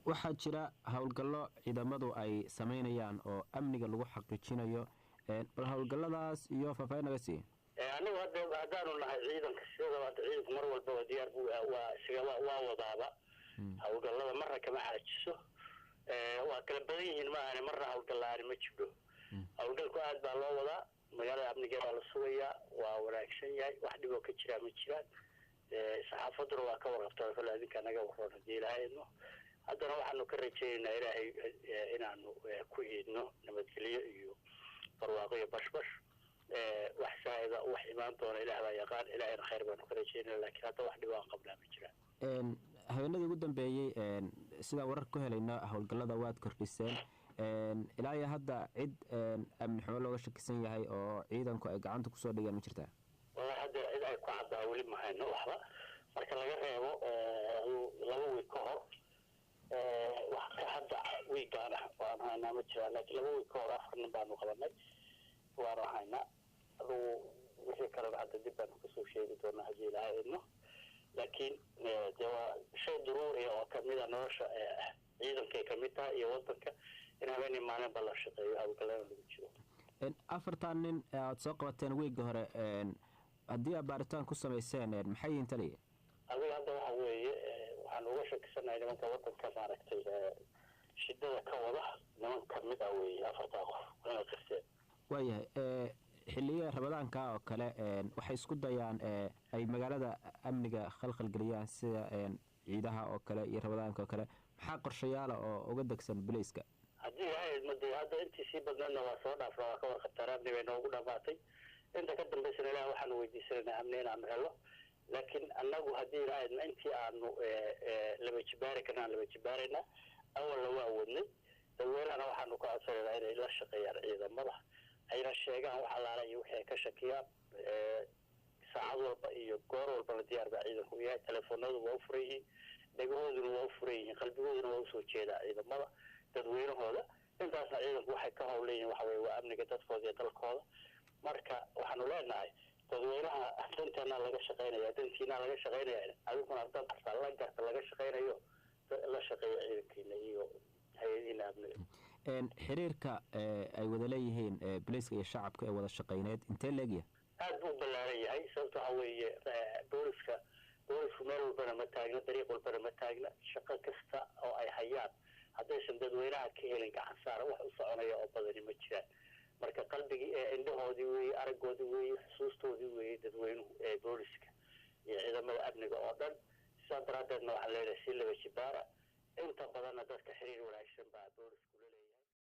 waxaa jira hawlgallo ciidamadu ay sameynayaan oo amniga lagu xaqiijinayo bal hawlgalladaas iyo faahfaahin naga sii anigu haddaanu nahay ciidanka sidoo ciidanku mar walba diyaar buu waa wadaaba hawlgallada marna kama xaajiso waa kala badan yihiin maahan marna hawlgallaani ma jiro hawlgalku aad baa loo wadaa magaalada amnigeeda la sugayaa waa wanaagsan yahay wax dhib oo ka jira ma jiraan saxaafaduna waa ka warqabtaa kale adinka naga waroon hadii ilaahayno haddana waxaanu ka rajaynaynaa ilaahay inaanu ku iidno nabadgelyo iyo barwaaqo iyo bashbash wax saa'ida wax imaan doona ilaah baa yaqaan ilaahayna khayr baanu ka rajaynaa laakiin hadda wax dhib aan qabnaa ma jiraan habeenadii ugu dambeeyey sidaan warar ku helayna hawlgallada waad kordhiseen ilaa iyo hadda cid amni xumo looga shakisan yahay oo ciidanku ay gacanta kusoo dhigeen ma jirtaa wallahi hadda cid ay ku caddaa weli ma hayno waxba marka laga reebo 2 wiig ka hor wax ka hadda wiigaana waan haynaa ma jiraan laakiin 2 wiig ka hor 4 nin baanu qabanay waan haynaa wixii kalena hadda dib baanu kasoo sheegi doonaa hadii ilaahay idno laakiin de waa shay daruuri oo kamida nolosha ciidanka kamid tahay iyo wadanka in habeen maalin bala shaqeeyo hawlgallada lagu jiro 4 nin aad soo qabateen wiiga hore haddii aad baaritaan ku samayseen maxay yihiin taliya adiga hadda waxa weeye waxaan uga shakisanahay nimanka wadanka maaragtay shidada ka wada niman kamid ah weeye 4 qof waxay qirteen waayahay xilliga rabadaanka oo kale waxay isku dayaan ay magaalada amniga khalkhal galiyaan sida ciidaha oo kale iyo rabadaanka oo kale maxaa qorshayaala oo uga degsan booliiska haddii ay madii hadda intii sii badnaana waa soo dhaafnaa waa ka warqabtaan amni bay noogu dhamaatay inta ka dambaysana ilaah waxaanu weydiisanaynaa amni inaanu helo laakiin annagu haddii ilaahay intii aanu laba jibaari karnaan laba jibaaraynaa awalna waa wadnay dadweynahana waxaanu ka codsanaynaa inay la shaqeeyaan ciidamada ayna sheegaan wax allaala iyo wixii ay ka shakiyaan saacad walba iyo goor walbana diyaar baa ciidanku yahay telefoonadu waa u furan yihiin dhagahooduna waa u furan yihiin qalbigooduna waa usoo jeedaa ciidamada dadweynahooda intaasna ciidanku waxay ka howleeyihiin waxa weye waa amniga dadkooda iyo dalkooda marka waxaanu leenahay dadweynaha danteena laga shaqeynaya dantiina laga shaqeynaya adiguna dan kasta la garta laga shaqeynayo la shaqeeyo ciidankiina iyo hay'adiina amniga xiriirka ay wada leeyihiin booliiska iyo shacabka ee wada shaqeyneed intee leegyahay aad buu ballaaran yahay sababta waxa weeye boolisku meel walbana ma taagna dariiq walbana ma taagna shaqo kasta oo ay hayaan haddaysan dadweynaha ka helin gacan saara wax u soconaya oo badani ma jiraan marka qalbigii indhahoodii weeye araggoodii weeye xusuustoodii weeye dadweynuhu ee booliska iyo ciidamada amniga oo dhan sidaa daraaddeedna waxaan leenahay si laba jibaara inta badanna dadka xiriir wanaagsan baa